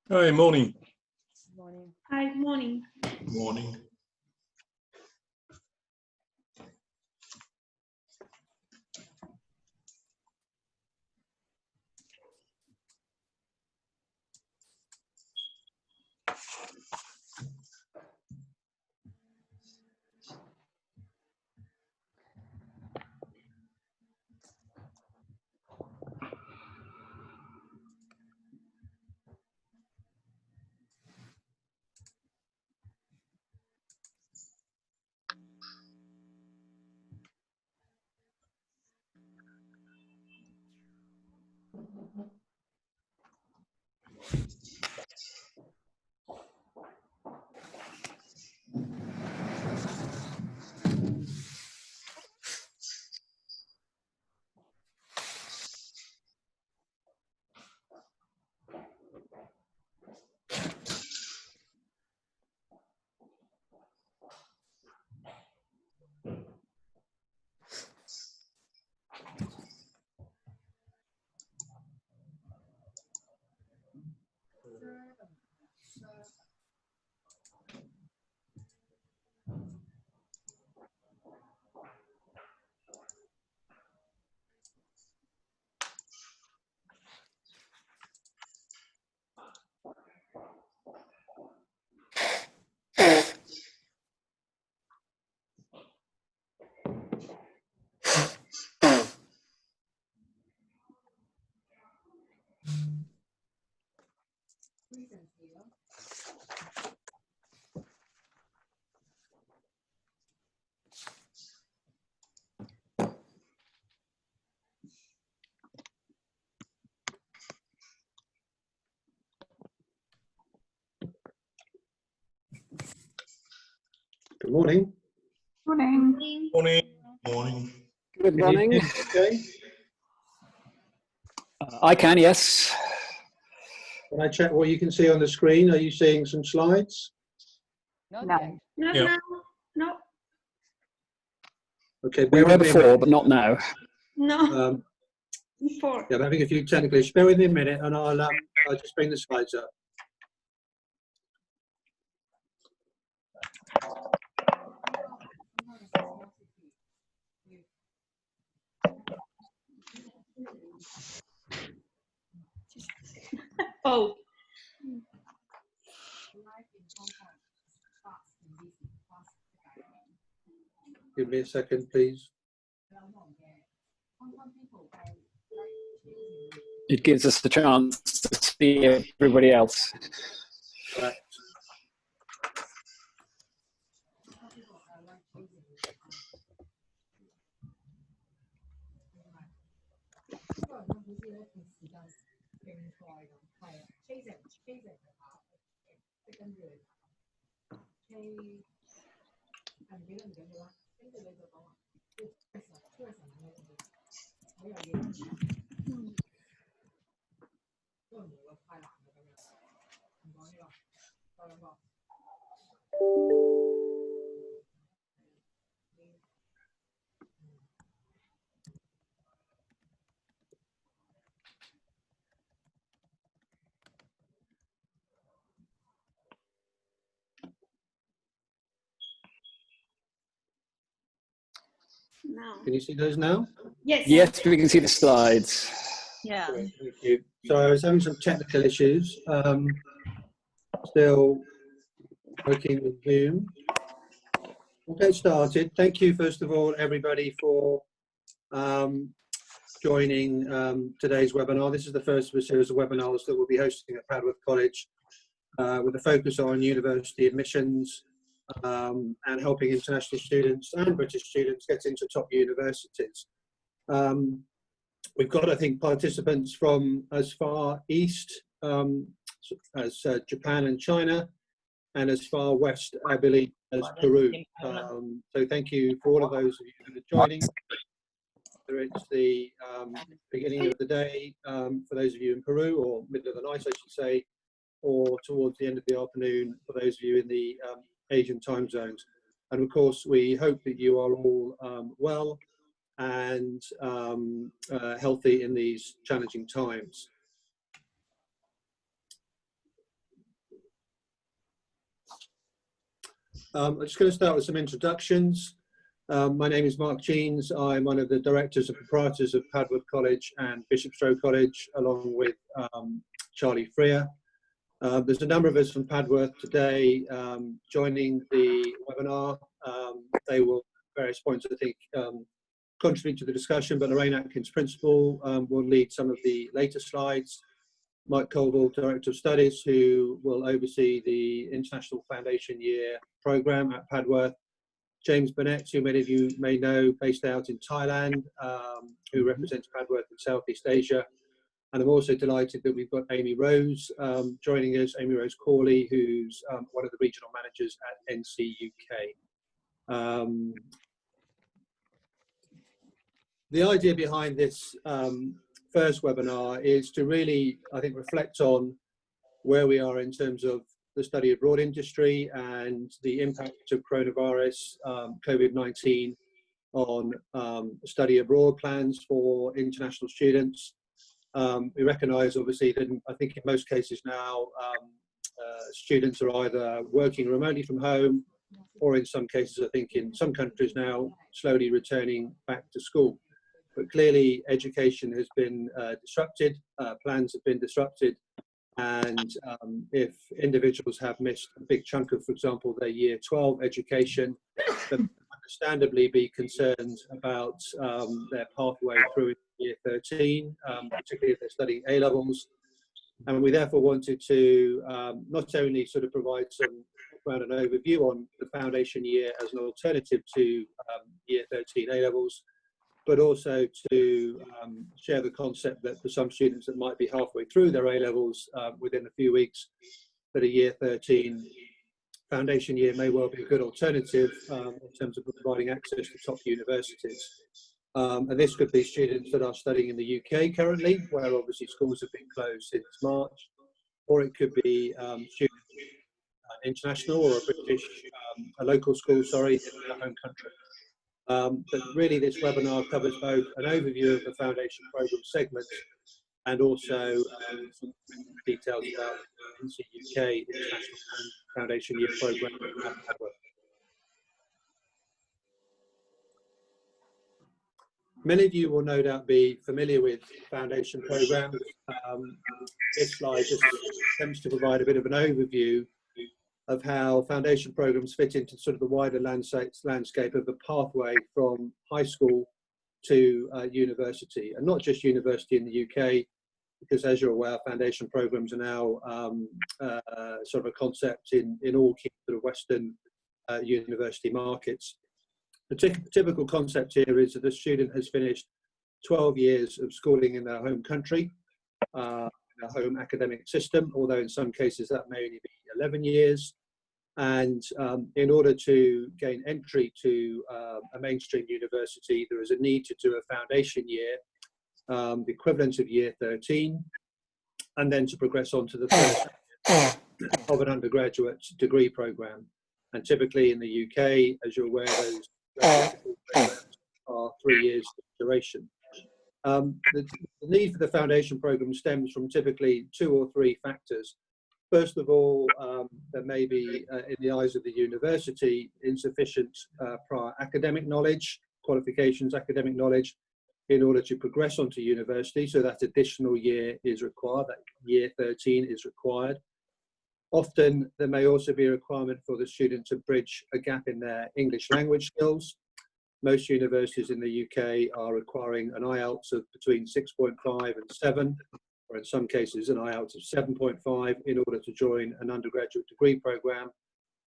Hi, morning. Morning. Hi, morning. Morning. Good morning. Morning. Morning. Morning. Good morning. Can you hear me okay? I can, yes. Can I check what you can see on the screen? Are you seeing some slides? Not No. yet. No, Yeah. no, Okay, We bear were with me a before, minute. but not now. no. Before. Yeah, I'm having a few technical issues. Bear with me a minute and I'll just bring the slides up. Oh. Give me a second, please. It gives us the chance to see everybody else. Right. No. Can you see those now? Yes. Yes, we can see the slides. Yeah. Great, thank you. So I was having some technical issues. Still working with Zoom. We'll get started. Thank you, first of all, everybody, for joining today's webinar. This is the first of a series of webinars that we'll be hosting at Padworth College with a focus on university admissions and helping international students and British students get into top universities. We've got, I think, participants from as far east as Japan and China, and as far west, I believe, as Peru. So thank you for all of those of you that are joining. Whether it's the beginning of the day for those of you in Peru, or middle of the night, I should say, or towards the end of the afternoon for those of you in the Asian time zones. And of course, we hope that you are all well and healthy in these challenging times. I'm just going to start with some introductions. My name is Mark Jeans. I'm one of the directors and proprietors of Padworth College and Bishopstrow College, along with Charlie Freer. There's a number of us from Padworth today joining the webinar. They will, at various points, I think, contribute to the discussion, but Lorraine Atkins, Principal, will lead some of the later slides. Mike Colville, Director of Studies, who will oversee the International Foundation Year program at Padworth. James Burnett, who many of you may know, based out in Thailand, who represents Padworth in Southeast Asia. And I'm also delighted that we've got Amy Rose joining us, Amy Rose Corley, who's one of the regional managers at NCUK. The idea behind this first webinar is to really, I think, reflect on where we are in terms of the study abroad industry and the impact of coronavirus, COVID-19 on study abroad plans for international students. We recognise, obviously, that I think in most cases now, students are either working remotely from home, or in some cases, I think in some countries now, slowly returning back to school. But clearly, education has been disrupted, plans have been disrupted, and if individuals have missed a big chunk of, for example, their Year 12 education, then understandably be concerned about their pathway through Year 13, particularly if they're studying A-levels. And we therefore wanted to not only sort of provide some background and overview on the foundation year as an alternative to Year 13 A-levels, but also to share the concept that for some students that might be halfway through their A-levels within a few weeks, that a Year 13 foundation year may well be a good alternative in terms of providing access to top universities. And this could be students that are studying in the UK currently, where obviously schools have been closed since March, or it could be students international or a British, a local school, sorry, in their home country. But really this webinar covers both an overview of the foundation programme segments and also some details about NCUK International Foundation Year programme at Padworth. Many of you will no doubt be familiar with foundation programmes. This slide just attempts to provide a bit of an overview of how foundation programmes fit into sort of the wider landscape of the pathway from high school to university, and not just university in the UK, because as you're aware, foundation programmes are now sort of a concept in all key sort of Western university markets. The typical concept here is that a student has finished 12 years of schooling in their home country, their home academic system, although in some cases that may only be 11 years. And in order to gain entry to a mainstream university, there is a need to do a foundation year, the equivalent of Year 13, and then to progress on to the first of an undergraduate degree programme. And typically in the UK, as you're aware, those programs are 3 years duration. The need for the foundation programme stems from typically 2 or 3 factors. First of all, there may be, in the eyes of the university, insufficient prior academic knowledge qualifications, academic knowledge, in order to progress onto university. So that additional year is required, that year 13 is required. Often there may also be a requirement for the student to bridge a gap in their English language skills. Most universities in the UK are requiring an IELTS of between 6.5 and 7, or in some cases an IELTS of 7.5 in order to join an undergraduate degree programme.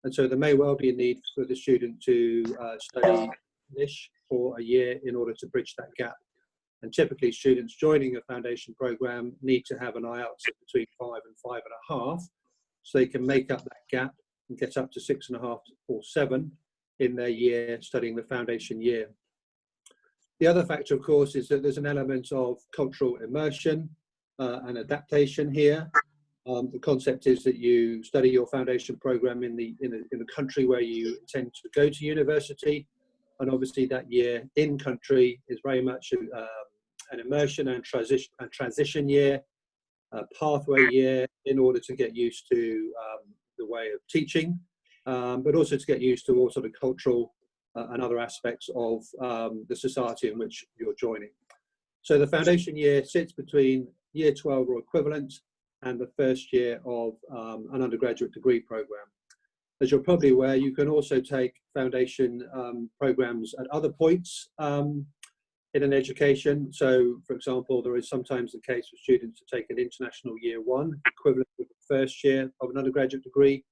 And so there may well be a need for the student to study English for a year in order to bridge that gap. And typically students joining a foundation programme need to have an IELTS of between 5 and 5.5, so they can make up that gap and get up to 6.5 or 7 in their year studying the foundation year. The other factor, of course, is that there's an element of cultural immersion and adaptation here. The concept is that you study your foundation program in the country where you intend to go to university, and obviously that year in country is very much an immersion and transition year, a pathway year, in order to get used to the way of teaching, but also to get used to all sort of cultural and other aspects of the society in which you're joining. So the foundation year sits between year 12 or equivalent and the first year of an undergraduate degree program. As you're probably aware, you can also take foundation programs at other points in an education. So, for example, there is sometimes the case for students to take an international year 1, equivalent to the first year of an undergraduate degree.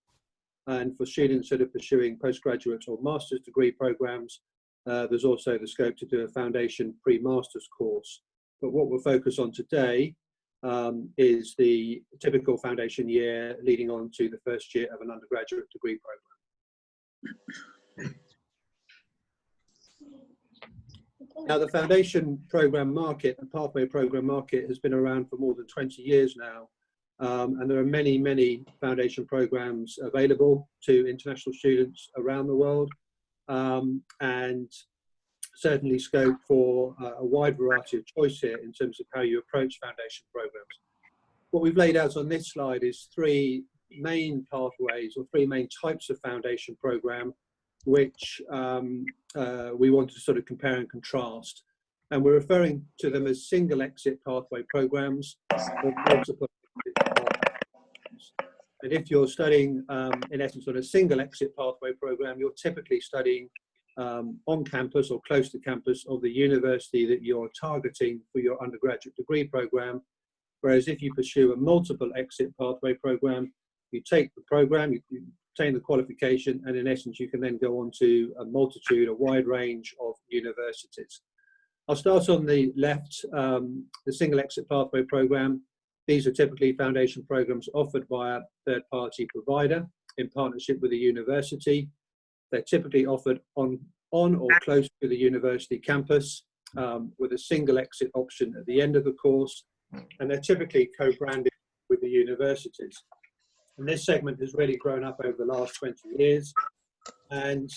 And for students that are pursuing postgraduate or master's degree programs, there's also the scope to do a foundation pre-master's course. But what we'll focus on today is the typical foundation year leading on to the first year of an undergraduate degree program. Now, the foundation program market, the pathway program market, has been around for more than 20 years now. And there are many, many foundation programs available to international students around the world, and certainly scope for a wide variety of choice here in terms of how you approach foundation programs. What we've laid out on this slide is 3 main pathways or 3 main types of foundation program, which we want to sort of compare and contrast. And we're referring to them as single exit pathway programs or multiple exit pathway programs. And if you're studying, in essence, on a single exit pathway program, you're typically studying on campus or close to campus of the university that you're targeting for your undergraduate degree program. Whereas if you pursue a multiple exit pathway program, you take the program, you obtain the qualification, and in essence, you can then go on to a wide range of universities. I'll start on the left, the single exit pathway program. These are typically foundation programs offered by a third-party provider in partnership with a university. They're typically offered on or close to the university campus with a single exit option at the end of the course, and they're typically co-branded with the universities. And this segment has really grown up over the last 20 years. And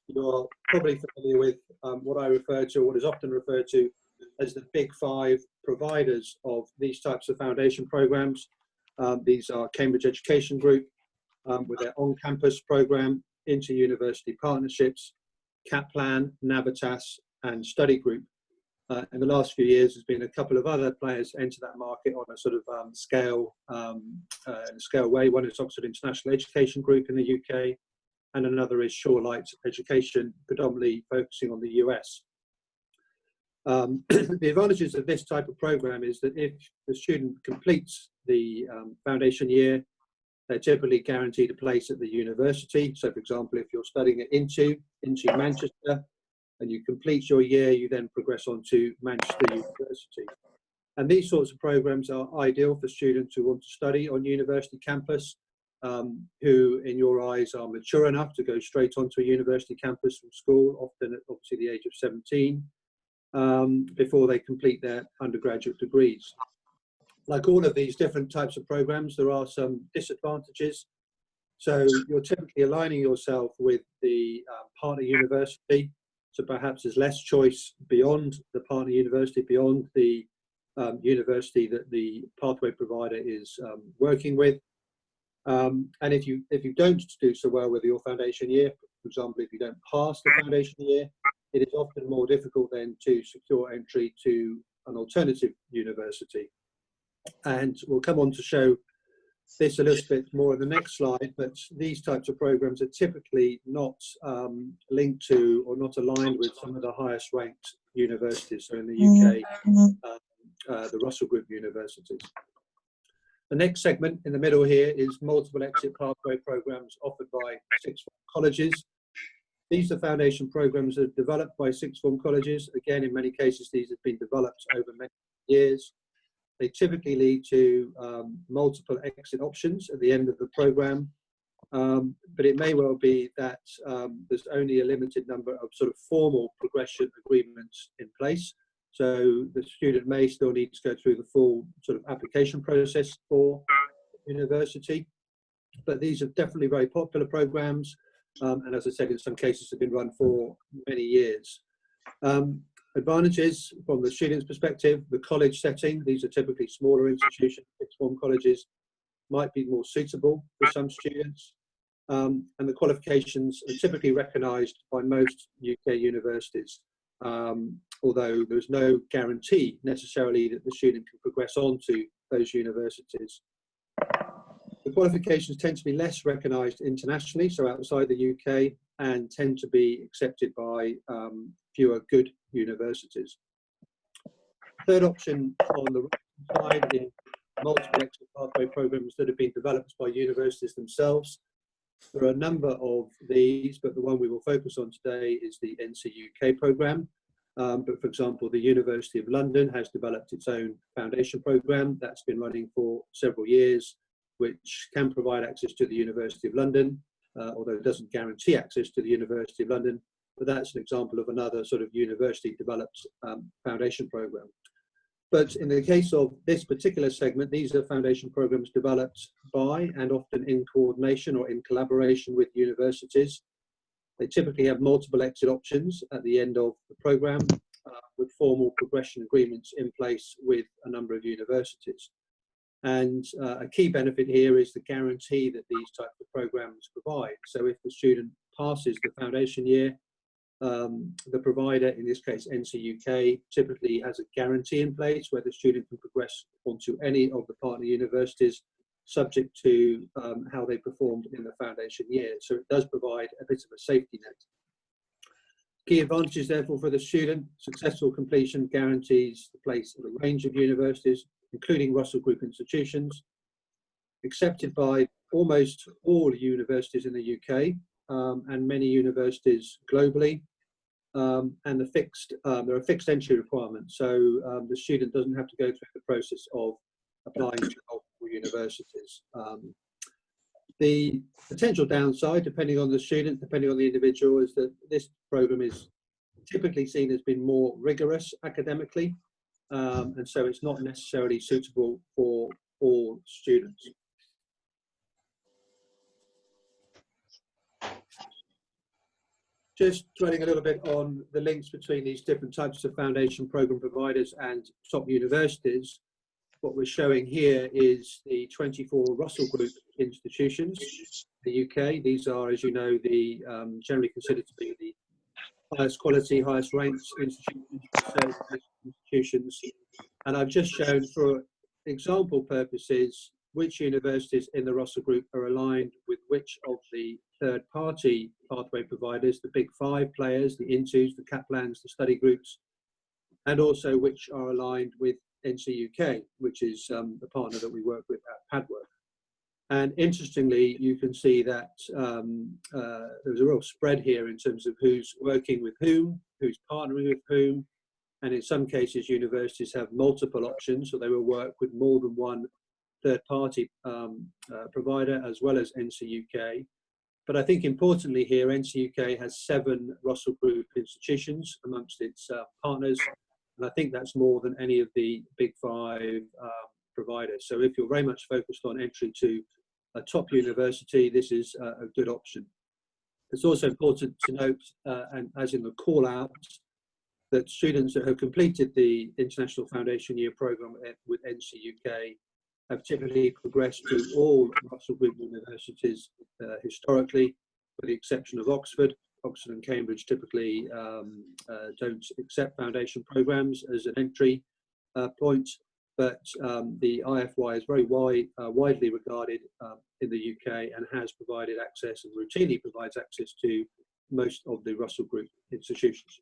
you're probably familiar with what I refer to, what is often referred to as the big 5 providers of these types of foundation programs. These are Cambridge Education Group with their on-campus program, inter-university partnerships, Kaplan, Navitas, and Study Group. In the last few years, there's been a couple of other players enter that market on a sort of scale way. One is Oxford International Education Group in the UK, and another is Shorelight Education, predominantly focusing on the US. The advantages of this type of program is that if the student completes the foundation year, they're typically guaranteed a place at the university. So, for example, if you're studying at into Manchester, and you complete your year, you then progress on to Manchester University. And these sorts of programs are ideal for students who want to study on university campus, who in your eyes are mature enough to go straight onto a university campus from school, often at obviously the age of 17, before they complete their undergraduate degrees. Like all of these different types of programs, there are some disadvantages. So you're typically aligning yourself with the partner university. So perhaps there's less choice beyond the partner university, beyond the university that the pathway provider is working with. And if you don't do so well with your foundation year, for example, if you don't pass the foundation year, it is often more difficult then to secure entry to an alternative university. And we'll come on to show this a little bit more in the next slide, but these types of programs are typically not linked to or not aligned with some of the highest ranked universities. So in the UK, the Russell Group universities. The next segment in the middle here is multiple exit pathway programs offered by sixth form colleges. These are foundation programs that are developed by sixth form colleges. Again, in many cases, these have been developed over many years. They typically lead to multiple exit options at the end of the program, but it may well be that there's only a limited number of sort of formal progression agreements in place. So the student may still need to go through the full sort of application process for university, but these are definitely very popular programs, and as I said, in some cases have been run for many years. Advantages from the student's perspective: the college setting. These are typically smaller institutions. Sixth form colleges might be more suitable for some students, and the qualifications are typically recognised by most UK universities, although there's no guarantee necessarily that the student can progress on to those universities. The qualifications tend to be less recognised internationally, so outside the UK, and tend to be accepted by fewer good universities. Third option on the right side is multiple exit pathway programs that have been developed by universities themselves. There are a number of these, but the one we will focus on today is the NCUK programme. But for example, the University of London has developed its own foundation programme that's been running for several years, which can provide access to the University of London, although it doesn't guarantee access to the University of London, but that's an example of another sort of university developed foundation programme. But in the case of this particular segment, these are foundation programs developed by and often in coordination or in collaboration with universities. They typically have multiple exit options at the end of the programme, with formal progression agreements in place with a number of universities. And a key benefit here is the guarantee that these types of programs provide. So if the student passes the foundation year, the provider, in this case NCUK, typically has a guarantee in place where the student can progress onto any of the partner universities, subject to how they performed in the foundation year. So it does provide a bit of a safety net. Key advantages, therefore, for the student: successful completion guarantees the place at a range of universities, including Russell Group institutions, accepted by almost all universities in the UK and many universities globally, and there are fixed entry requirements, so the student doesn't have to go through the process of applying to multiple universities. The potential downside, depending on the student, depending on the individual, is that this program is typically seen as being more rigorous academically, and so it's not necessarily suitable for all students. Just dwelling a little bit on the links between these different types of foundation program providers and top universities. What we're showing here is the 24 Russell Group institutions in the UK. These are, as you know, the generally considered to be the highest quality, highest ranked institutions. And I've just shown, for example purposes, which universities in the Russell Group are aligned with which of the third-party pathway providers, the big five players, the INTUs, the Kaplans, the study groups, and also which are aligned with NCUK, which is the partner that we work with at Padworth. And interestingly, you can see that there's a real spread here in terms of who's working with whom, who's partnering with whom, and in some cases universities have multiple options, so they will work with more than one third-party provider as well as NCUK. But I think importantly here, NCUK has 7 Russell Group institutions amongst its partners, and I think that's more than any of the big 5 providers. So if you're very much focused on entry to a top university, this is a good option. It's also important to note, and as in the call out, that students that have completed the International Foundation Year programme with NCUK have typically progressed to all Russell Group universities historically, with the exception of Oxford. Oxford and Cambridge typically don't accept foundation programs as an entry point, but the IFY is very widely regarded in the UK and has provided access and routinely provides access to most of the Russell Group institutions.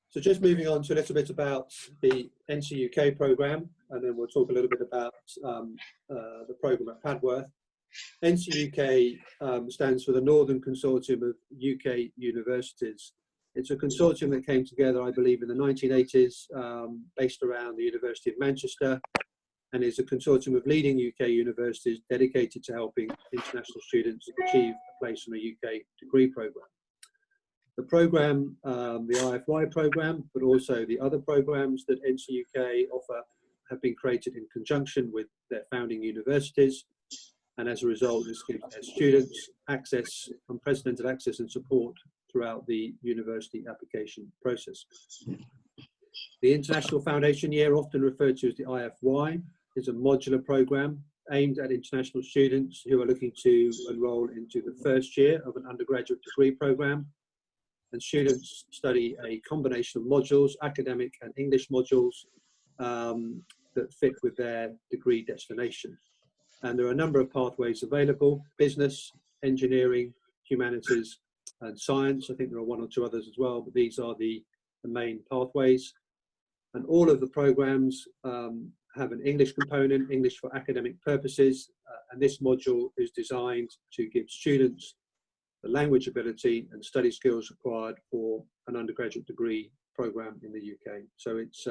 So just moving on to a little bit about the NCUK programme, and then we'll talk a little bit about the programme at Padworth. NCUK stands for the Northern Consortium of UK Universities. It's a consortium that came together, I believe, in the 1980s, based around the University of Manchester, and is a consortium of leading UK universities dedicated to helping international students achieve a place in a UK degree programme. The programme, the IFY programme, but also the other programmes that NCUK offer have been created in conjunction with their founding universities, and as a result this gives their students access, unprecedented access and support throughout the university application process. The International Foundation Year, often referred to as the IFY, is a modular programme aimed at international students who are looking to enrol into the first year of an undergraduate degree programme. And students study a combination of modules, academic and English modules, that fit with their degree destination. And there are a number of pathways available: business, engineering, humanities and science. I think there are one or two others as well, but these are the main pathways. And all of the programs have an English component, English for academic purposes, and this module is designed to give students the language ability and study skills required for an undergraduate degree programme in the UK. So it's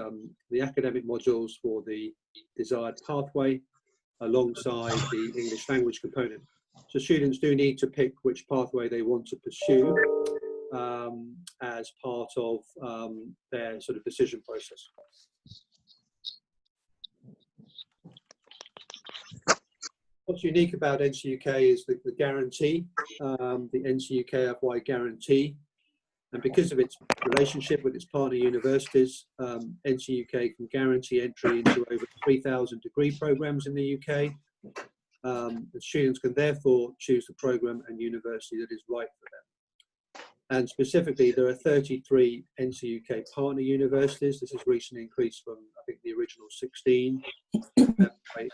the academic modules for the desired pathway alongside the English language component. So students do need to pick which pathway they want to pursue as part of their sort of decision process. What's unique about NCUK is the guarantee, the NCUK FY guarantee. And because of its relationship with its partner universities, NCUK can guarantee entry into over 3,000 degree programmes in the UK. The students can therefore choose the programme and university that is right for them. And specifically, there are 33 NCUK partner universities. This has recently increased from, I think, the original 16.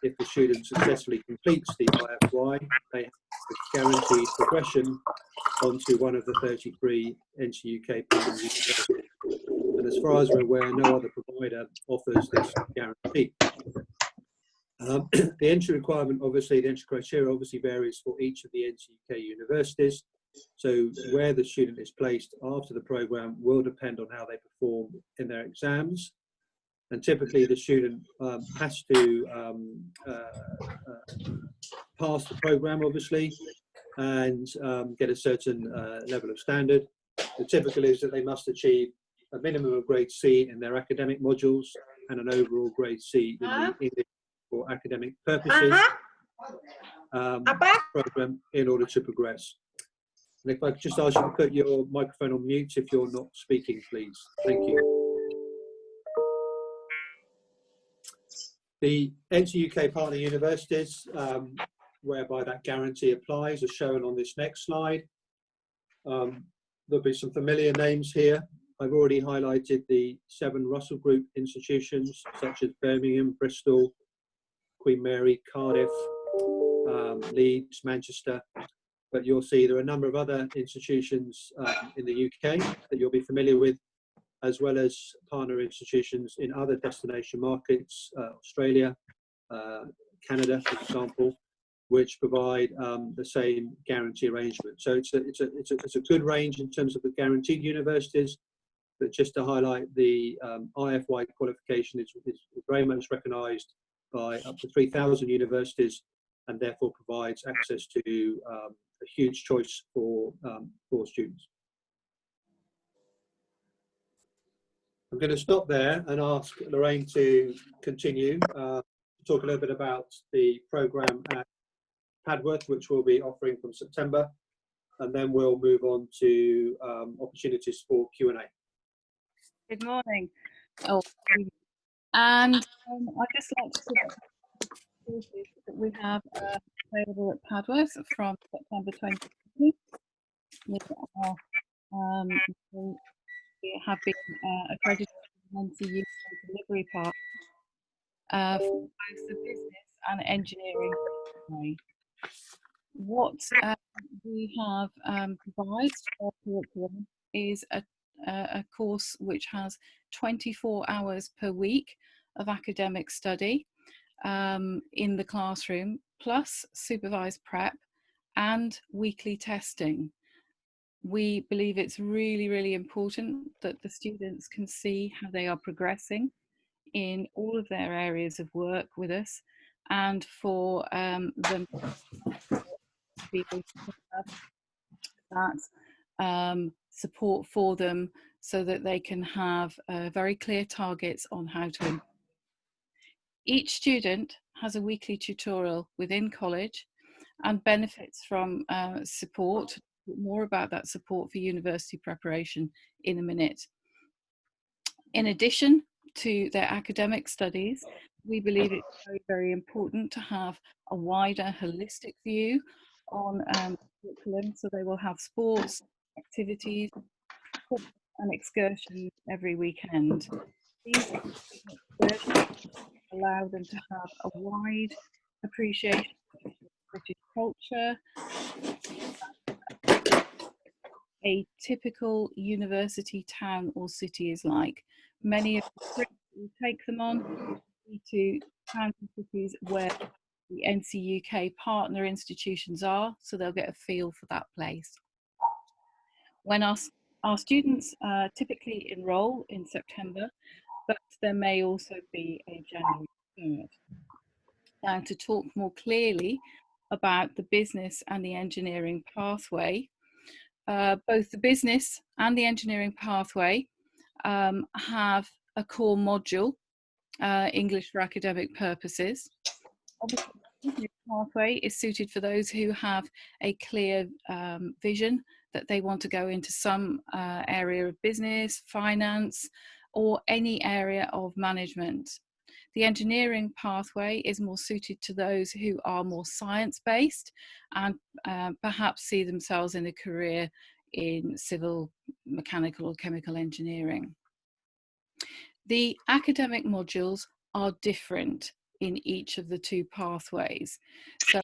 If the student successfully completes the IFY, they have guaranteed progression onto one of the 33 NCUK partner universities. And as far as we're aware, no other provider offers this guarantee. The entry requirement, obviously, the entry criteria obviously varies for each of the NCUK universities. So where the student is placed after the programme will depend on how they perform in their exams. And typically the student has to pass the programme, obviously, and get a certain level of standard. The typical is that they must achieve a minimum of grade C in their academic modules and an overall grade C in the English for academic purposes programme in order to progress. And if I could just ask you to put your microphone on mute if you're not speaking, please. Thank you. The NCUK partner universities, whereby that guarantee applies, are shown on this next slide. There'll be some familiar names here. I've already highlighted the 7 Russell Group institutions, such as Birmingham, Bristol, Queen Mary, Cardiff, Leeds, Manchester. But you'll see there are a number of other institutions in the UK that you'll be familiar with, as well as partner institutions in other destination markets, Australia, Canada, for example, which provide the same guarantee arrangement. So it's a good range in terms of the guaranteed universities, but just to highlight, the IFY qualification is very much recognised by up to 3,000 universities, and therefore provides access to a huge choice for students. I'm going to stop there and ask Lorraine to continue to talk a little bit about the programme at Padworth, which we'll be offering from September, and then we'll move on to opportunities for Q&A. Good morning. Oh, and I'd just like to courses that we have available at Padworth from September 2020. We have been accredited in NCUK delivery part for both the business and engineering. What we have provides for our curriculum is a course which has 24 hours per week of academic study in the classroom, plus supervised prep and weekly testing. We believe it's really, really important that the students can see how they are progressing in all of their areas of work with us, and for them to be able to have that support for them so that they can have very clear targets on how to improve. Each student has a weekly tutorial within college and benefits from support. More about that support for university preparation in a minute. In addition to their academic studies, we believe it's very, very important to have a wider holistic view on curriculum, so they will have sports, activities, and excursions every weekend. These excursions allow them to have a wide appreciation of British culture, a typical university town or city is like. Many of the trips we take them on to towns and cities where the NCUK partner institutions are, so they'll get a feel for that place. When our students typically enrol in September, but there may also be a January start. Now, to talk more clearly about the business and the engineering pathway, both the business and the engineering pathway have a core module, English for academic purposes. Obviously, the business pathway is suited for those who have a clear vision that they want to go into some area of business, finance, or any area of management. The engineering pathway is more suited to those who are more science-based and perhaps see themselves in a career in civil, mechanical, or chemical engineering. The academic modules are different in each of the two pathways. So,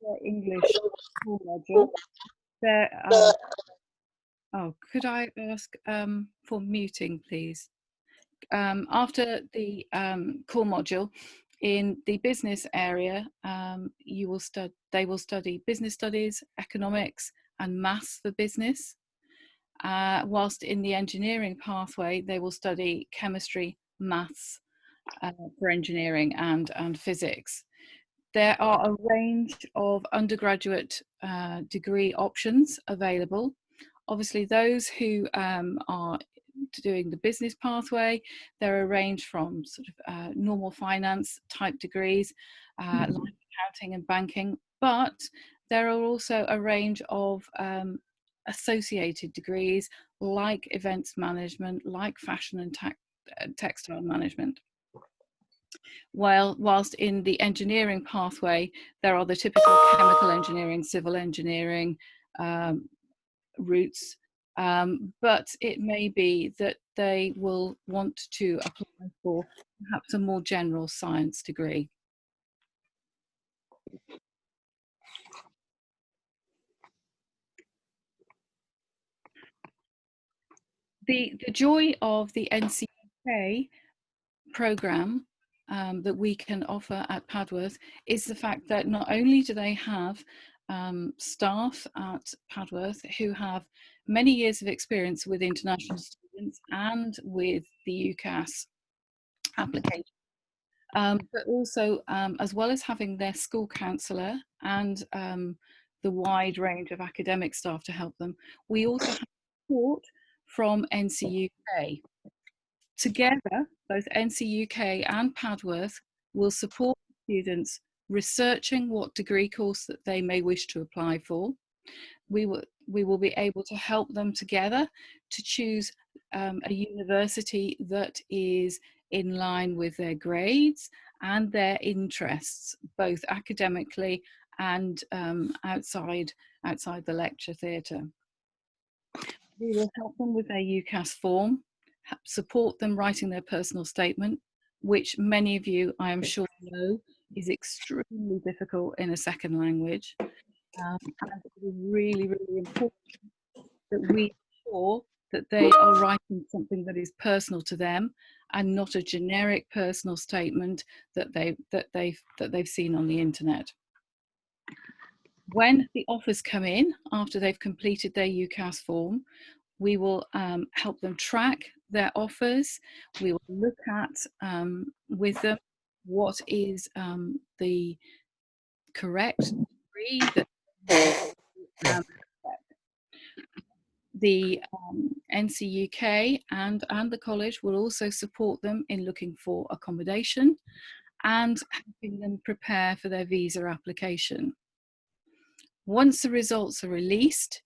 the English core module, there oh, could I ask for muting, please? After the core module, in the business area, they will study business studies, economics, and maths for business. Whilst in the engineering pathway, they will study chemistry, maths for engineering, and physics. There are a range of undergraduate degree options available. Obviously, those who are doing the business pathway, there are a range from sort of normal finance type degrees, like accounting and banking, but there are also a range of associated degrees like events management, like fashion and textile management. Whilst in the engineering pathway, there are the typical chemical engineering, civil engineering routes, but it may be that they will want to apply for perhaps a more general science degree. The joy of the NCUK programme that we can offer at Padworth is the fact that not only do they have staff at Padworth who have many years of experience with international students and with the UCAS application, but also as well as having their school counsellor and the wide range of academic staff to help them, we also have support from NCUK. Together, both NCUK and Padworth will support students researching what degree course that they may wish to apply for. We will be able to help them together to choose a university that is in line with their grades and their interests, both academically and outside the lecture theatre. We will help them with their UCAS form, support them writing their personal statement, which many of you, I am sure, know is extremely difficult in a second language. And it is really, really important that we ensure that they are writing something that is personal to them and not a generic personal statement that they've seen on the internet. When the offers come in after they've completed their UCAS form, we will help them track their offers. We will look at with them what is the correct degree that the NCUK and the college will also support them in looking for accommodation and helping them prepare for their visa application. Once the results are released,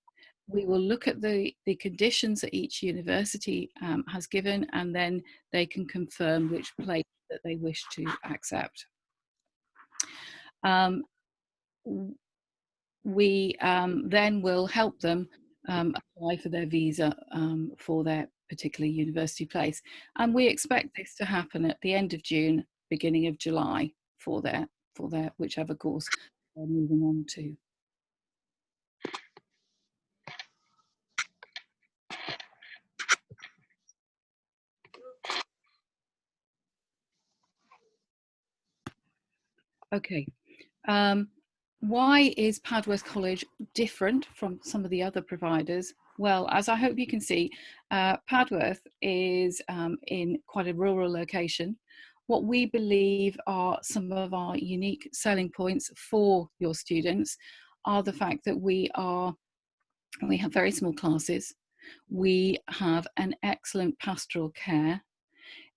we will look at the conditions that each university has given, and then they can confirm which place that they wish to accept. We then will help them apply for their visa for their particular university place. And we expect this to happen at the end of June, beginning of July for their whichever course they're moving on to. Okay. Why is Padworth College different from some of the other providers? Well, as I hope you can see, Padworth is in quite a rural location. What we believe are some of our unique selling points for your students are the fact that we have very small classes. We have an excellent pastoral care.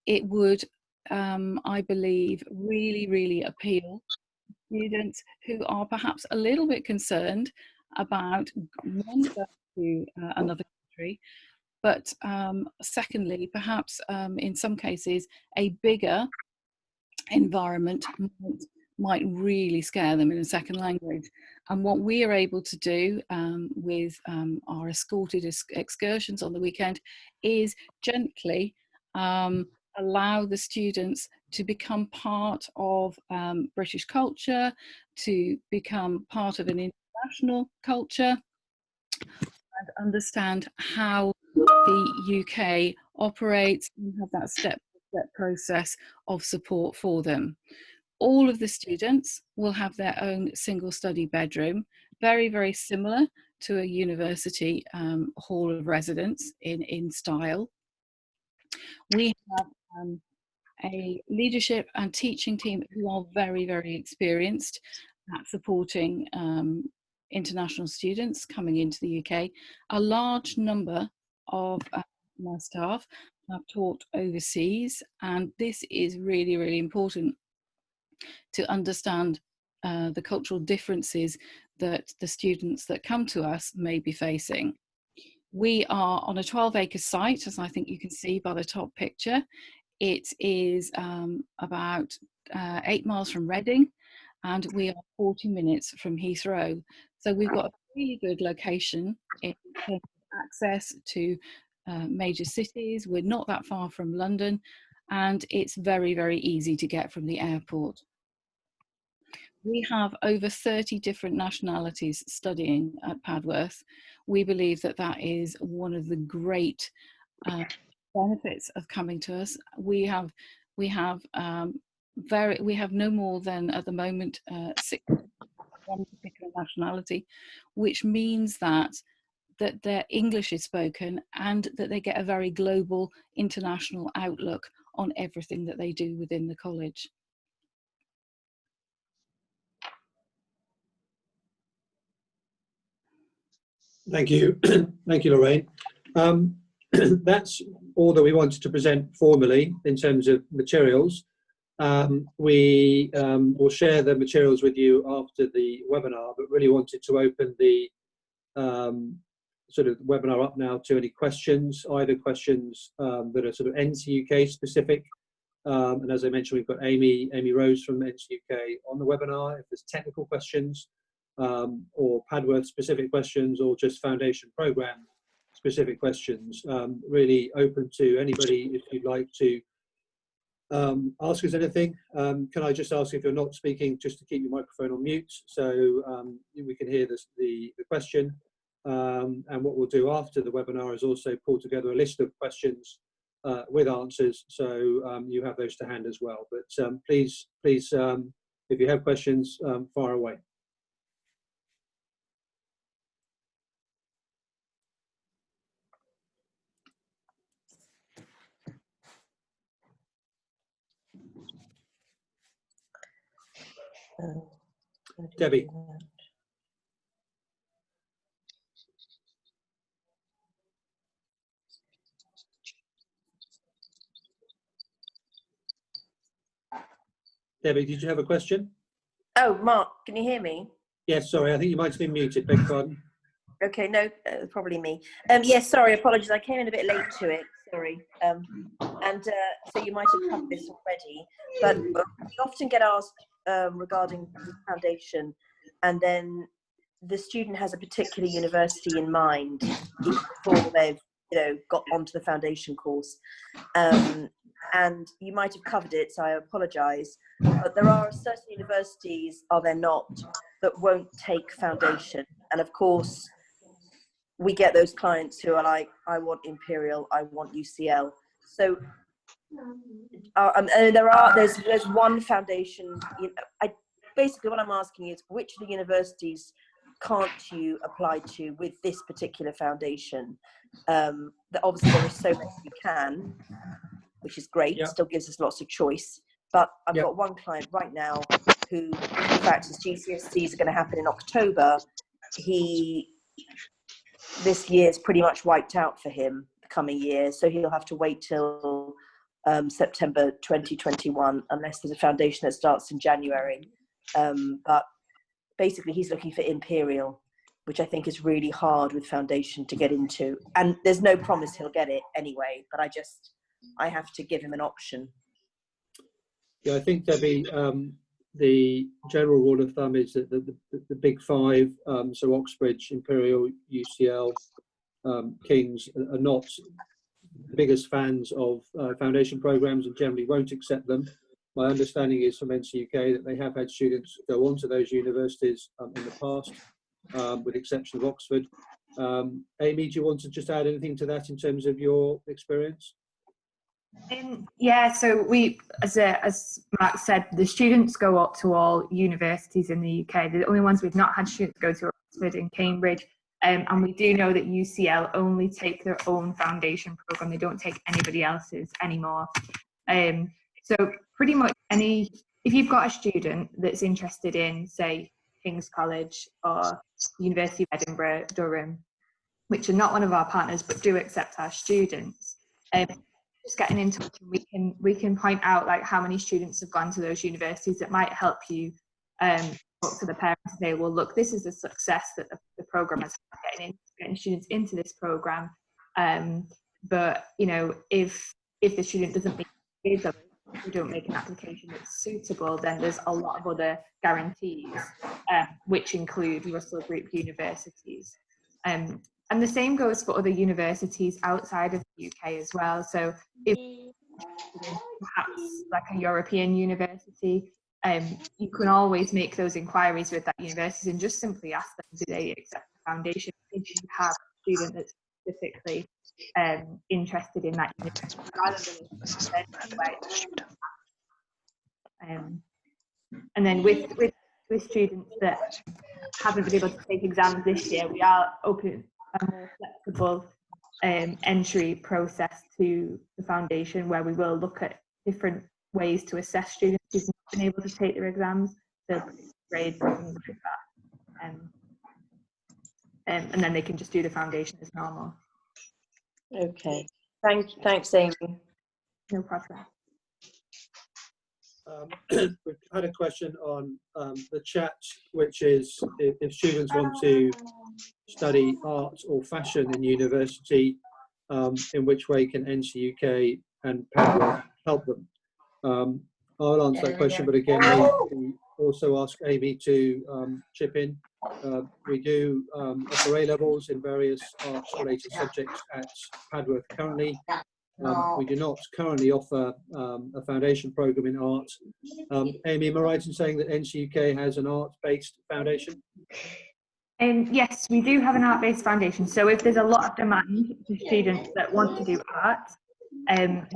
It would, I believe, really, really appeal students who are perhaps a little bit concerned about one, going to another country, but secondly, perhaps in some cases, a bigger environment might really scare them in a second language. And what we are able to do with our escorted excursions on the weekend is gently allow the students to become part of British culture, to become part of an international culture, and understand how the UK operates and have that step-by-step process of support for them. All of the students will have their own single study bedroom, very, very similar to a university hall of residence in style. We have a leadership and teaching team who are very, very experienced at supporting international students coming into the UK. A large number of my staff have taught overseas, and this is really, really important to understand the cultural differences that the students that come to us may be facing. We are on a 12-acre site, as I think you can see by the top picture. It is about 8 miles from Reading, and we are 40 minutes from Heathrow. So we've got a really good location in terms of access to major cities. We're not that far from London, and it's very, very easy to get from the airport. We have over 30 different nationalities studying at Padworth. We believe that that is one of the great benefits of coming to us. We have no more than at the moment 6 one particular nationality, which means that their English is spoken and that they get a very global international outlook on everything that they do within the college. Thank you. Thank you, Lorraine. That's all that we wanted to present formally in terms of materials. We will share the materials with you after the webinar, but really wanted to open the sort of webinar up now to any questions, either questions that are sort of NCUK specific And as I mentioned, we've got Amy Rose from NCUK on the webinar. If there's technical questions or Padworth specific questions or just foundation program specific questions, really open to anybody if you'd like to ask us anything. Can I just ask, if you're not speaking, just to keep your microphone on mute so we can hear the question. And what we'll do after the webinar is also pull together a list of questions with answers, so you have those to hand as well. But please, if you have questions, fire away. Debbie. Debbie, did you have a question? Oh, Mark, can you hear me? Yes, sorry, I think you might have been muted, beg your pardon. Okay, no, probably me. Yes, sorry, apologies, I came in a bit late to it, sorry. So you might have covered this already, but we often get asked regarding the foundation, and then the student has a particular university in mind before they've got onto the foundation course. And you might have covered it, so I apologise, but there are certain universities, are there not, that won't take foundation. And of course, we get those clients who are like, I want Imperial, I want UCL. So there's one foundation. Basically what I'm asking is, which of the universities can't you apply to with this particular foundation? Obviously there are so many you can, which is great. Yeah. Still gives us lots of choice. But I've Yeah. got one client right now who, in fact, his GCSEs are going to happen in October. This year's pretty much wiped out for him, the coming year. So he'll have to wait till September 2021, unless there's a foundation that starts in January. But basically he's looking for Imperial, which I think is really hard with foundation to get into. And there's no promise he'll get it anyway, but I have to give him an option. Yeah, I think, Debbie, the general rule of thumb is that the big five, so Oxbridge, Imperial, UCL, King's, are not the biggest fans of foundation programs and generally won't accept them. My understanding is from NCUK that they have had students go on to those universities in the past, with the exception of Oxford. Amy, do you want to just add anything to that in terms of your experience? Yeah, so we, as Mark said, the students go up to all universities in the UK. The only ones we've not had students go to are Oxford and Cambridge. And we do know that UCL only take their own foundation program. They don't take anybody else's anymore. So pretty much if you've got a student that's interested in, say, King's College or University of Edinburgh, Durham, which are not one of our partners but do accept our students, just getting in touch, and we can point out like how many students have gone to those universities. That might help you talk to the parents and say, well, look, this is the success that the program has had, getting students into this program. But if the student doesn't meet the grades, we don't make an application that's suitable, then there's a lot of other guarantees, which include Russell Group universities. And the same goes for other universities outside of the UK as well. So if perhaps like a European university, you can always make those inquiries with that university and just simply ask them, do they accept the foundation? If you have a student that's specifically interested in that university, and then with students that haven't been able to take exams this year, we are open a more flexible entry process to the foundation, where we will look at different ways to assess students who've not been able to take their exams, so grades and things like that. And then they can just do the foundation as normal. Okay, thanks, Amy. No problem. We've had a question on the chat, which is if students want to study art or fashion in university, in which way can NCUK and Padworth help them? I'll answer that question, but again, maybe also ask Amy to chip in. We do offer A-levels in various arts-related subjects at Padworth currently. We do not currently offer a foundation program in art. Amy, am I right in saying that NCUK has an art-based foundation? Yes, we do have an art-based foundation. So if there's a lot of demand for students that want to do art, then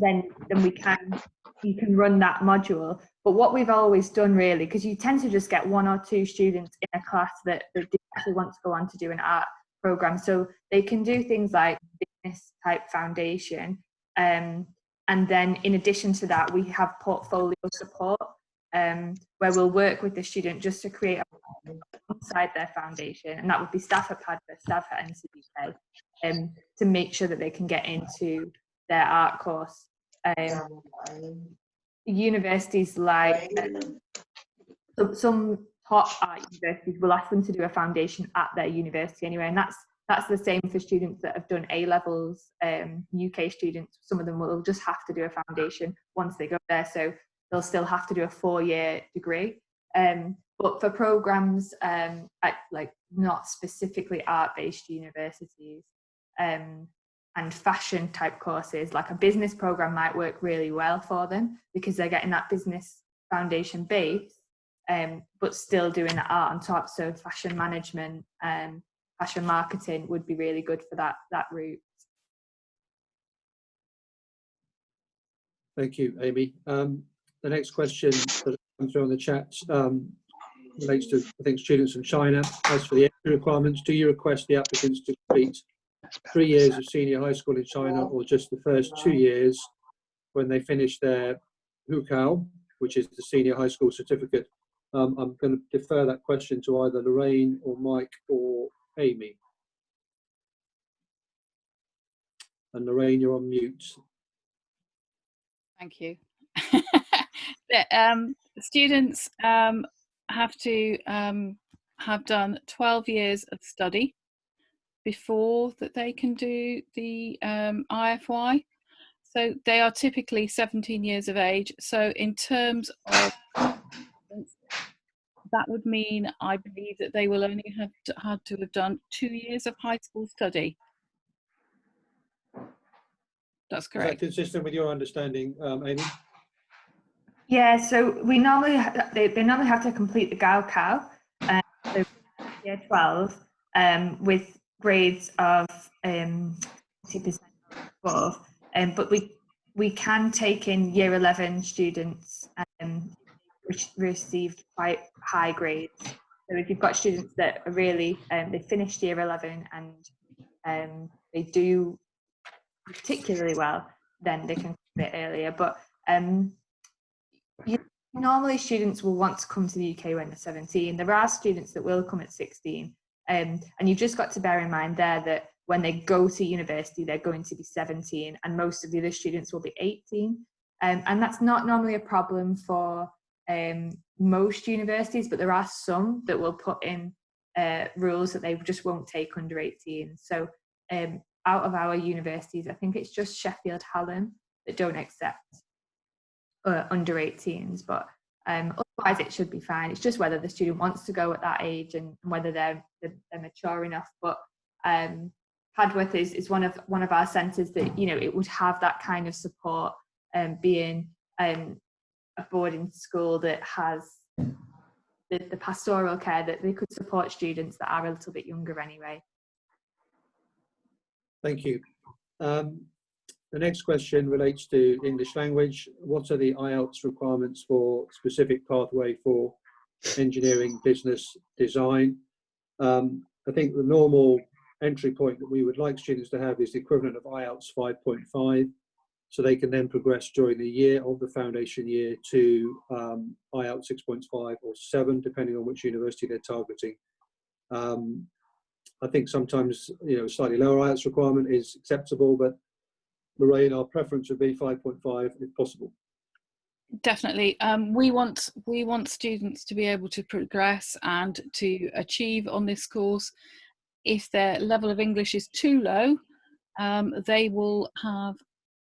you can run that module. But what we've always done really, because you tend to just get 1 or 2 students in a class that do actually want to go on to do an art program. So they can do things like business type foundation. And then in addition to that, we have portfolio support where we'll work with the student just to create inside their foundation, and that would be staff at Padworth, staff at NCUK, to make sure that they can get into their art course. Universities like some top art universities will ask them to do a foundation at their university anyway, and that's the same for students that have done A-levels. UK students, some of them will just have to do a foundation once they go there, so they'll still have to do a 4-year degree. But for programs at like not specifically art-based universities and fashion type courses, like a business program might work really well for them because they're getting that business foundation base, but still doing the art on top. So fashion management, fashion marketing would be really good for that route. Thank you, Amy. The next question that comes through on the chat relates to, I think, students from China. As for the entry requirements, do you request the applicants to complete 3 years of senior high school in China, or just the first 2 years when they finish their hukao, which is the senior high school certificate? I'm going to defer that question to either Lorraine or Mike or Amy. And Lorraine, you're on mute. Thank you. Students have to have done 12 years of study before that they can do the IFY. So they are typically 17 years of age. So in terms of that would mean, I believe, that they will only have had to have done 2 years of high school study. That's correct. Is that consistent with your understanding, Amy? Yeah, so we normally they normally have to complete the Gaokao, so year 12, with grades of 20% above. But we can take in year 11 students which received quite high grades. So if you've got students that are really they finished year 11 and they do particularly well, then they can come a bit earlier. But normally students will want to come to the UK when they're 17. There are students that will come at 16. And you've just got to bear in mind there that when they go to university, they're going to be 17, and most of the other students will be 18. And that's not normally a problem for most universities, but there are some that will put in rules that they just won't take under 18. So out of our universities, I think it's just Sheffield Hallam that don't accept under 18s, but otherwise it should be fine. It's just whether the student wants to go at that age and whether they're mature enough. But Padworth is one of our centres that, you know, it would have that kind of support, being a boarding school that has the pastoral care that they could support students that are a little bit younger anyway. Thank you. The next question relates to English language. What are the IELTS requirements for specific pathway for engineering business design? I think the normal entry point that we would like students to have is the equivalent of IELTS 5.5, so they can then progress during the year of the foundation year to IELTS 6.5 or 7, depending on which university they're targeting. I think sometimes, you know, slightly lower IELTS requirement is acceptable, but Lorraine, our preference would be 5.5 if possible. Definitely. We want students to be able to progress and to achieve on this course. If their level of English is too low, they will have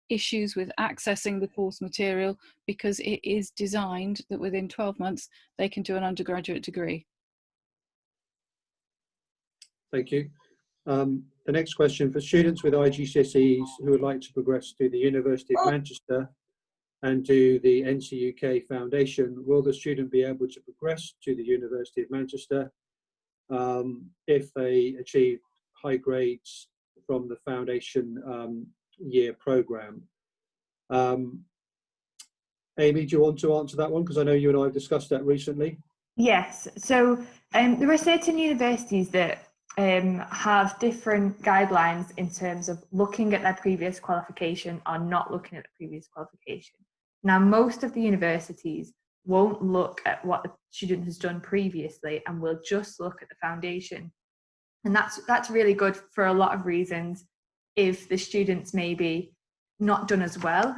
issues with accessing the course material, because it is designed that within 12 months they can do an undergraduate degree. Thank you. The next question: for students with IGCSEs who would like to progress to the University of Manchester and do the NCUK Foundation, will the student be able to progress to the University of Manchester if they achieve high grades from the Foundation Year programme? Amy, do you want to answer that one? Because I know you and I have discussed that recently. Yes, so there are certain universities that have different guidelines in terms of looking at their previous qualification or not looking at the previous qualification. Now, most of the universities won't look at what the student has done previously and will just look at the foundation. And that's really good for a lot of reasons. If the student's maybe not done as well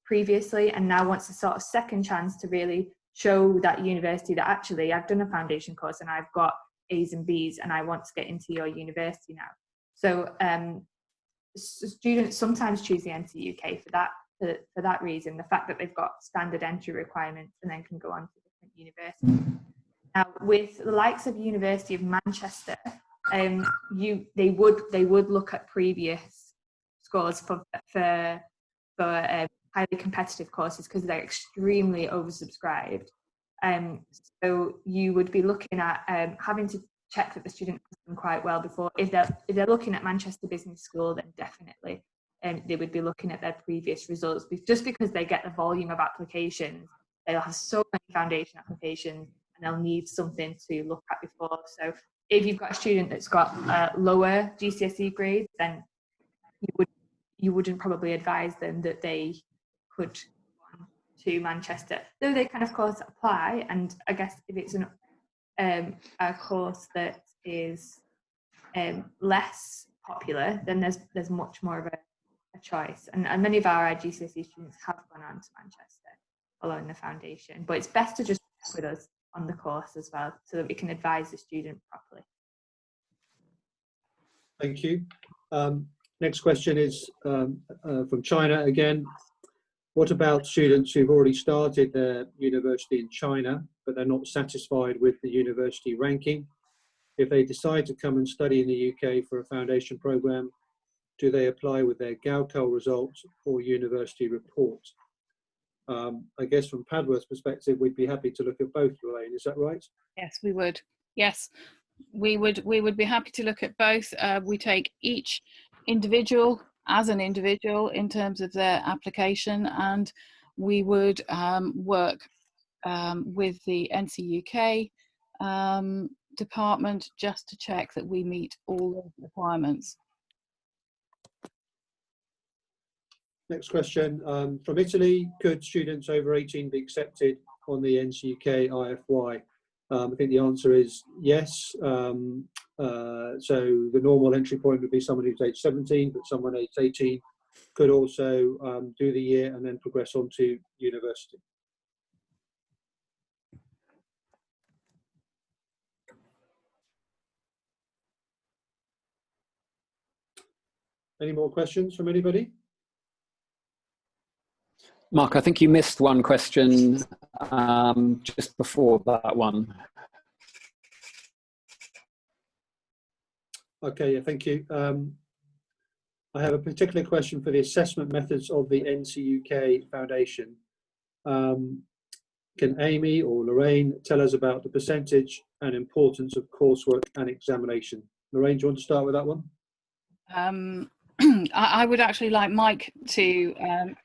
previously and now wants a sort of second chance to really show that university that actually I've done a foundation course and I've got A's and B's and I want to get into your university now. So students sometimes choose the NCUK for that reason, the fact that they've got standard entry requirements and then can go on to different universities. Now, with the likes of University of Manchester, they would look at previous scores for highly competitive courses because they're extremely oversubscribed. So you would be looking at having to check that the student has done quite well before. If they're looking at Manchester Business School, then definitely they would be looking at their previous results. Just because they get the volume of applications, they'll have so many foundation applications and they'll need something to look at before. So if you've got a student that's got lower GCSE grades, then you wouldn't probably advise them that they could go on to Manchester, though they can of course apply. And I guess if it's a course that is less popular, then there's much more of a choice. And many of our GCSE students have gone on to Manchester following the foundation, but it's best to just work with us on the course as well so that we can advise the student properly. Thank you. Next question is from China again. What about students who've already started their university in China, but they're not satisfied with the university ranking? If they decide to come and study in the UK for a foundation programme, do they apply with their Gaokao results or university report? I guess from Padworth's perspective, we'd be happy to look at both, Lorraine, is that right? Yes, we would. Yes, we would be happy to look at both. We take each individual as an individual in terms of their application, and we would work with the NCUK department just to check that we meet all the requirements. Next question, from Italy, could students over 18 be accepted on the NCUK IFY? I think the answer is yes. So the normal entry point would be someone who's age 17, but someone age 18 could also do the year and then progress on to university. Any more questions from anybody? Mark, I think you missed one question just before that one. Okay, yeah, thank you. I have a particular question for the assessment methods of the NCUK Foundation. Can Amy or Lorraine tell us about the percentage and importance of coursework and examination? Lorraine, do you want to start with that one? I would actually like Mike to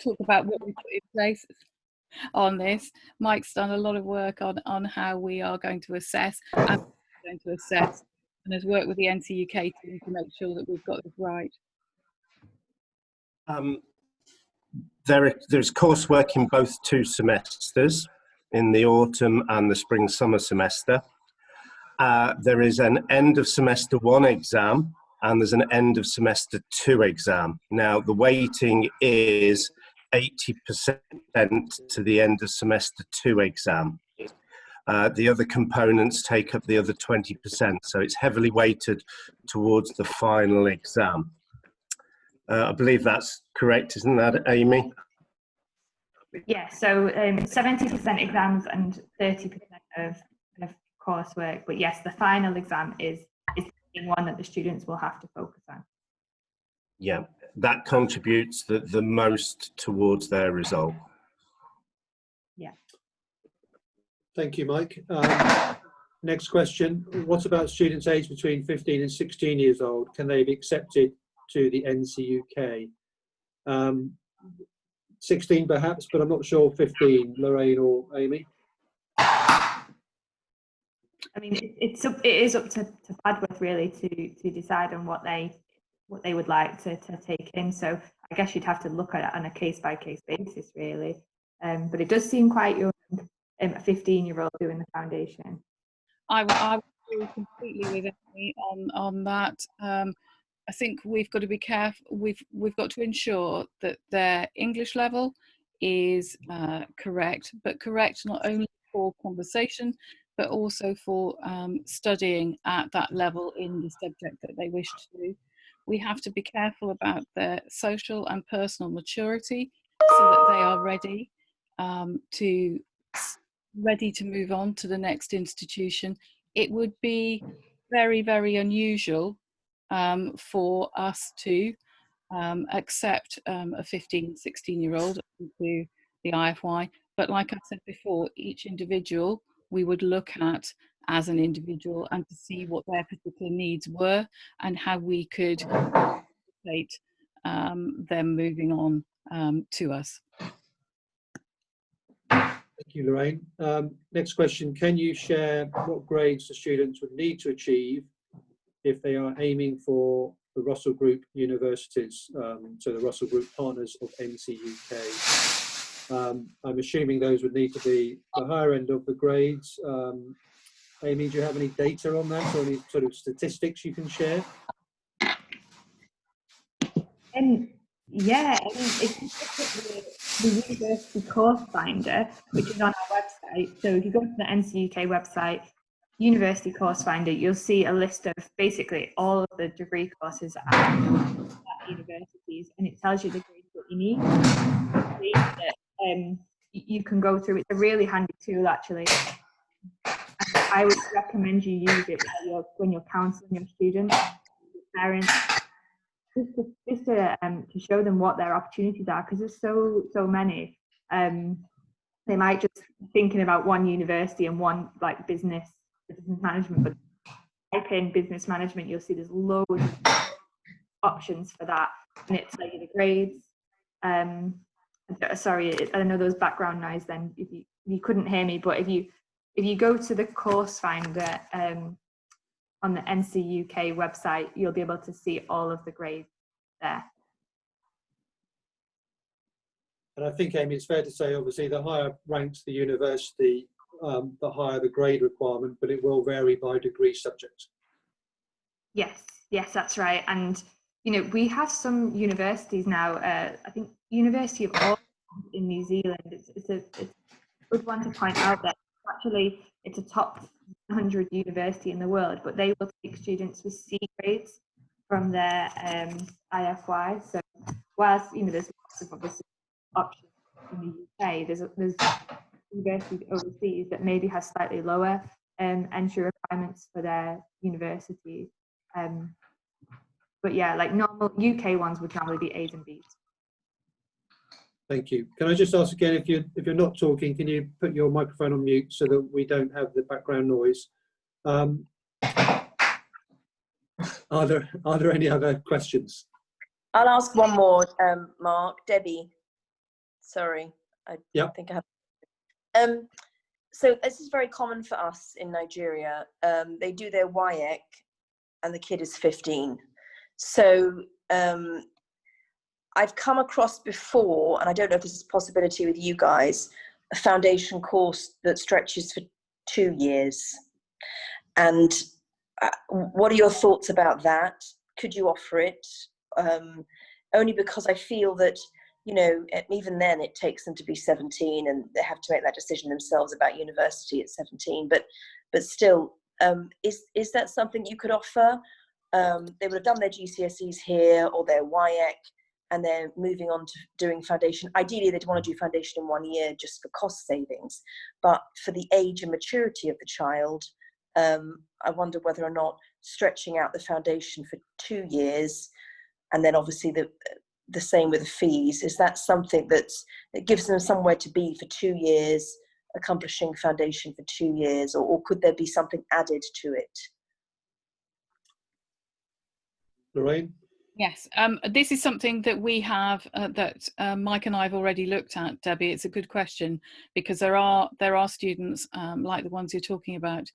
talk about what we put in place on this. Mike's done a lot of work on how we are going to assess and has worked with the NCUK team to make sure that we've got this right. There's coursework in both 2 semesters, in the autumn and the spring-summer semester. There is an end of semester 1 exam, and there's an end of semester 2 exam. Now, the weighting is 80% to the end of semester 2 exam. The other components take up the other 20%, so it's heavily weighted towards the final exam. I believe that's correct, isn't that, Amy? Yeah, so 70% exams and 30% of coursework. But yes, the final exam is the one that the students will have to focus on. Yeah, that contributes the most towards their result. Yeah. Thank you, Mike. Next question. What about students aged between 15 and 16 years old? Can they be accepted to the NCUK? 16 perhaps, but I'm not sure 15, Lorraine or Amy. I mean, it is up to Padworth really to decide on what they would like to take in. So I guess you'd have to look at it on a case-by-case basis really. But it does seem quite young, a 15-year-old doing the foundation. I would agree completely with Amy on that. I think we've got to be careful. We've got to ensure that their English level is correct, but correct not only for conversation, but also for studying at that level in the subject that they wish to do. We have to be careful about their social and personal maturity so that they are ready to move on to the next institution. It would be very, very unusual for us to accept a 15, 16-year-old to the IFY. But like I said before, each individual we would look at as an individual and to see what their particular needs were and how we could facilitate them moving on to us. Thank you, Lorraine. Next question. Can you share what grades the students would need to achieve if they are aiming for the Russell Group universities, so the Russell Group partners of NCUK? I'm assuming those would need to be the higher end of the grades. Amy, do you have any data on that or any sort of statistics you can share? Yeah, I mean, if you look at the university course finder, which is on our website, so if you go to the NCUK website, university course finder, you'll see a list of basically all of the degree courses at universities, and it tells you the grades that you need. You can go through. It's a really handy tool, actually. I would recommend you use it when you're counselling your students, your parents, just to show them what their opportunities are, because there's so many. They might just be thinking about one university and one like business management, but type in business management, you'll see there's loads of options for that, and it tells you the grades. Sorry, I know there was background noise then if you couldn't hear me, but if you go to the course finder on the NCUK website, you'll be able to see all of the grades there. And I think, Amy, it's fair to say, obviously, the higher ranks the university, the higher the grade requirement, but it will vary by degree subject. Yes, that's right. And, you know, we have some universities now, I think University of Auckland in New Zealand, it's a good one to point out that actually it's a top 100 university in the world, but they will take students with C grades from their IFY. So whilst, you know, there's lots of obviously options in the UK, there's universities overseas that maybe have slightly lower entry requirements for their universities. But yeah, like normal UK ones would normally be A's and B's. Thank you. Can I just ask again, if you're not talking, can you put your microphone on mute so that we don't have the background noise? Are there any other questions? I'll ask one more, Mark. Debbie, sorry, I think I have. So this is very common for us in Nigeria. They do their WIEC and the kid is 15. So I've come across before, and I don't know if this is a possibility with you guys, a foundation course that stretches for 2 years. And what are your thoughts about that? Could you offer it? Only because I feel that, you know, even then it takes them to be 17 and they have to make that decision themselves about university at 17. But still, is that something you could offer? They would have done their GCSEs here or their WIEC, and they're moving on to doing foundation. Ideally, they'd want to do foundation in 1 year just for cost savings. But for the age and maturity of the child, I wonder whether or not stretching out the foundation for 2 years, and then obviously the same with the fees, is that something that gives them somewhere to be for 2 years, accomplishing foundation for 2 years, or could there be something added to it? Lorraine? Yes, this is something that we have that Mike and I have already looked at, Debbie. It's a good question, because there are students like the ones you're talking about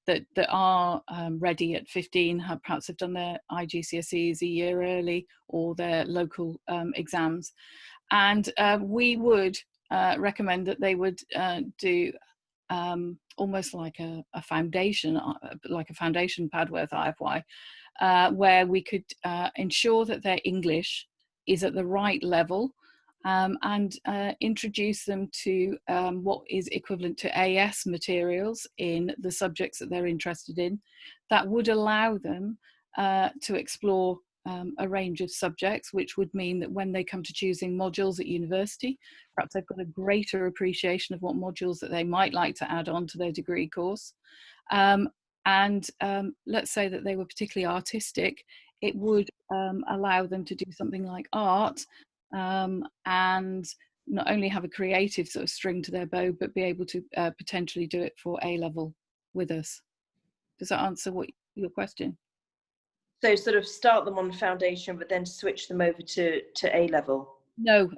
that are ready at 15, perhaps have done their IGCSEs a year early, or their local exams, and we would recommend that they would do almost like a foundation, Padworth IFY, where we could ensure that their English is at the right level, and introduce them to what is equivalent to AS materials in the subjects that they're interested in. That would allow them to explore a range of subjects, which would mean that when they come to choosing modules at university, perhaps they've got a greater appreciation of what modules that they might like to add on to their degree course. And let's say that they were particularly artistic, it would allow them to do something like art, and not only have a creative sort of string to their bow, but be able to potentially do it for A-level with us. Does that answer your question? So sort of start them on foundation, but then switch them over to A-level? No,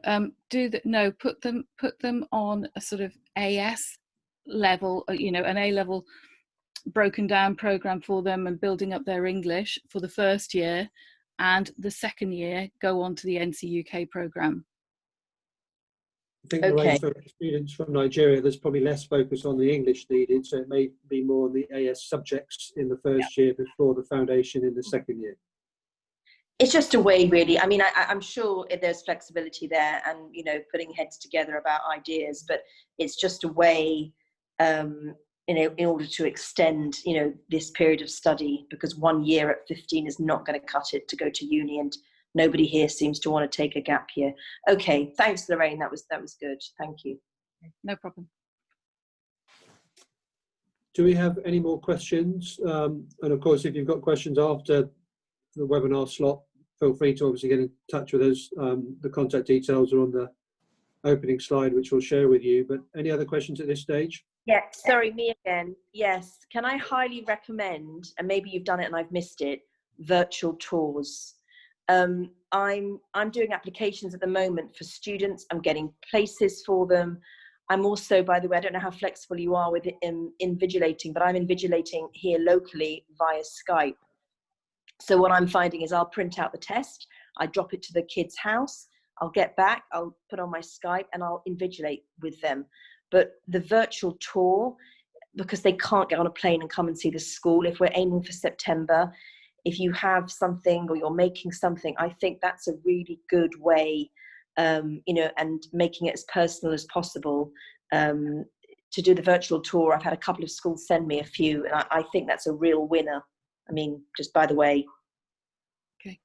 put them on a sort of AS level, an A-level broken down program for them, and building up their English for the first year, and the second year go on to the NCUK program. I think Okay. for students from Nigeria, there's probably less focus on the English needed, so it may be more on the AS subjects in the first year before the foundation in the second year. It's just a way, really. I mean, I'm sure there's flexibility there, and putting heads together about ideas, but it's just a way, in order to extend, this period of study, because 1 year at 15 is not going to cut it to go to uni, and nobody here seems to want to take a gap year. Okay, thanks, Lorraine. That was good. Thank you. No problem. Do we have any more questions? And of course, if you've got questions after the webinar slot, feel free to obviously get in touch with us. The contact details are on the opening slide, which we'll share with you. But any other questions at this stage? Yeah, sorry, me again. Yes, can I highly recommend, and maybe you've done it and I've missed it, virtual tours. I'm doing applications at the moment for students. I'm getting places for them. I'm also, by the way, I don't know how flexible you are with invigilating, but I'm invigilating here locally via Skype. So what I'm finding is I'll print out the test, I drop it to the kid's house, I'll get back, I'll put on my Skype, and I'll invigilate with them. But the virtual tour, because they can't get on a plane and come and see the school, if we're aiming for September, if you have something or you're making something, I think that's a really good way, and making it as personal as possible, to do the virtual tour. I've had a couple of schools send me a few, and I think that's a real winner. I mean, just by the way. Okay,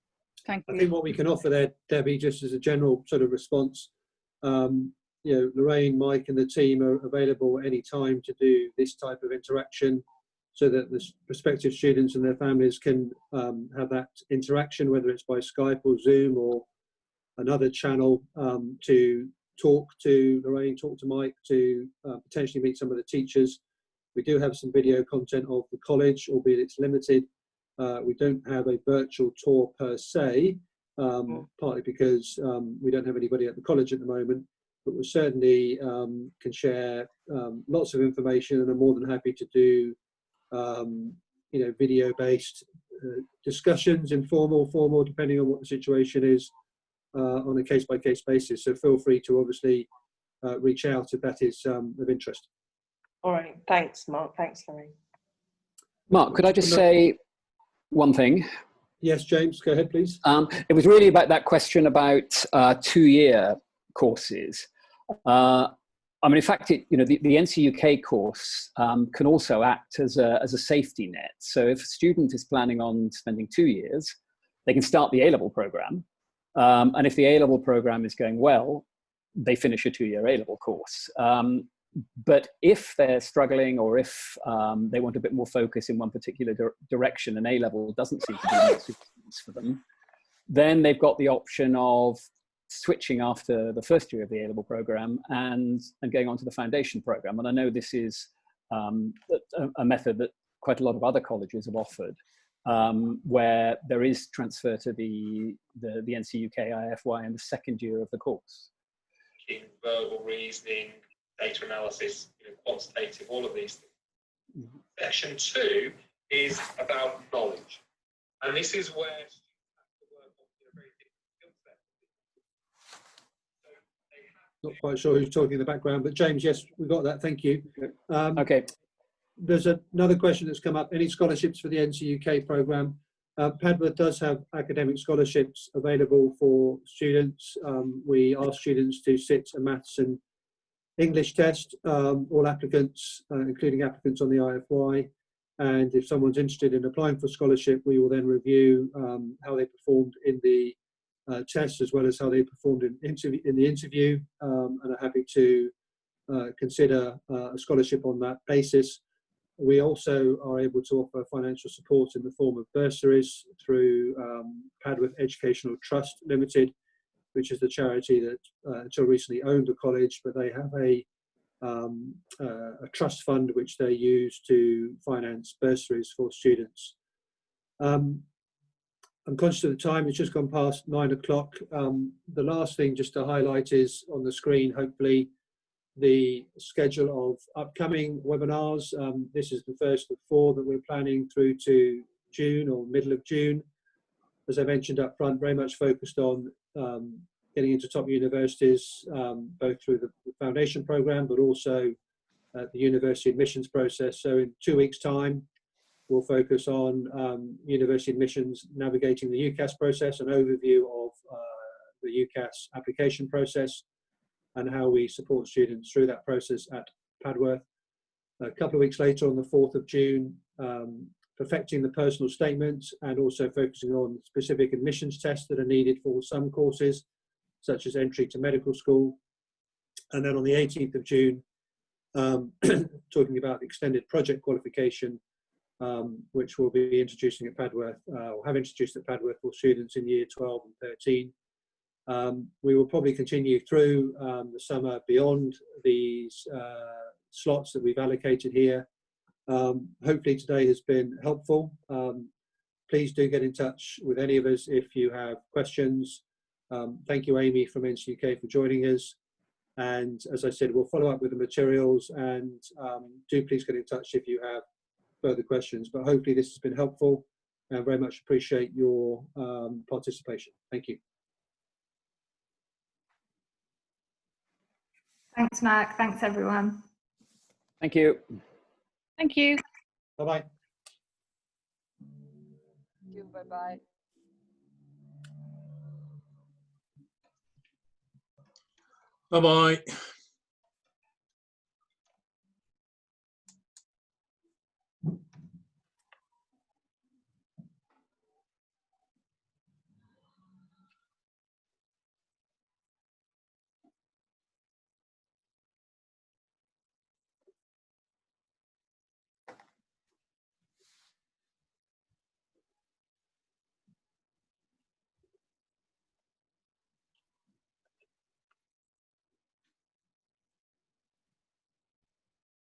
thank you. I think what we can offer there, Debbie, just as a general sort of response, Lorraine, Mike and the team are available any time to do this type of interaction, so that the prospective students and their families can have that interaction, whether it's by Skype or Zoom or another channel, to talk to Lorraine, talk to Mike, to potentially meet some of the teachers. We do have some video content of the college, albeit it's limited. We don't have a virtual tour per se, partly because we don't have anybody at the college at the moment, but we certainly can share lots of information, and are more than happy to do video-based discussions, informal, formal, depending on what the situation is, on a case-by-case basis. So feel free to obviously reach out if that is of interest. All right, thanks, Mark. Thanks, Lorraine. Mark, could I just say one thing? Yes, James, go ahead, please. It was really about that question about 2-year courses. I mean, in fact, the NCUK course can also act as a safety net. So if a student is planning on spending 2 years, they can start the A-level program And if the A-level program is going well, they finish a 2-year A-level course. But if they're struggling, or if they want a bit more focus in one particular direction, and A-level doesn't seem to be the suitable for them, then they've got the option of switching after the first year of the A-level program and going on to the foundation program. And I know this is a method that quite a lot of other colleges have offered, where there is transfer to the NCUK IFY in the second year of the course. Verbal reasoning, data analysis, quantitative, all of these things. Section 2 is about knowledge. And this is where students have to work on a very different skill set. Not quite sure who's talking in the background, but James, yes, we got that. Thank you. Okay. There's another question that's come up. Any scholarships for the NCUK programme? Padworth does have academic scholarships available for students. We ask students to sit a maths and English test, all applicants, including applicants on the IFY. And if someone's interested in applying for scholarship, we will then review how they performed in the test, as well as how they performed in the interview, and are happy to consider a scholarship on that basis. We also are able to offer financial support in the form of bursaries through Padworth Educational Trust Limited, which is the charity that until recently owned the college, but they have a trust fund which they use to finance bursaries for students. I'm conscious of the time, it's just gone past 9 o'clock. The last thing just to highlight is on the screen, hopefully, the schedule of upcoming webinars. This is the first of 4 that we're planning through to June or middle of June. As I mentioned up front, very much focused on getting into top universities, both through the foundation program, but also the university admissions process. So in 2 weeks' time, we'll focus on university admissions, navigating the UCAS process, an overview of the UCAS application process, and how we support students through that process at Padworth. A couple of weeks later, on the 4th of June, perfecting the personal statements, and also focusing on specific admissions tests that are needed for some courses, such as entry to medical school. And then on the 18th of June, talking about extended project qualification, which we'll be introducing at Padworth, or have introduced at Padworth for students in year 12 and 13. We will probably continue through the summer beyond these slots that we've allocated here. Hopefully today has been helpful. Please do get in touch with any of us if you have questions. Thank you, Amy from NCUK, for joining us. And as I said, we'll follow up with the materials, and do please get in touch if you have further questions. But hopefully this has been helpful, and very much appreciate your participation. Thank you. Thanks, Mark. Thanks, everyone. Thank you. Thank you. Bye-bye. Bye-bye. Bye-bye.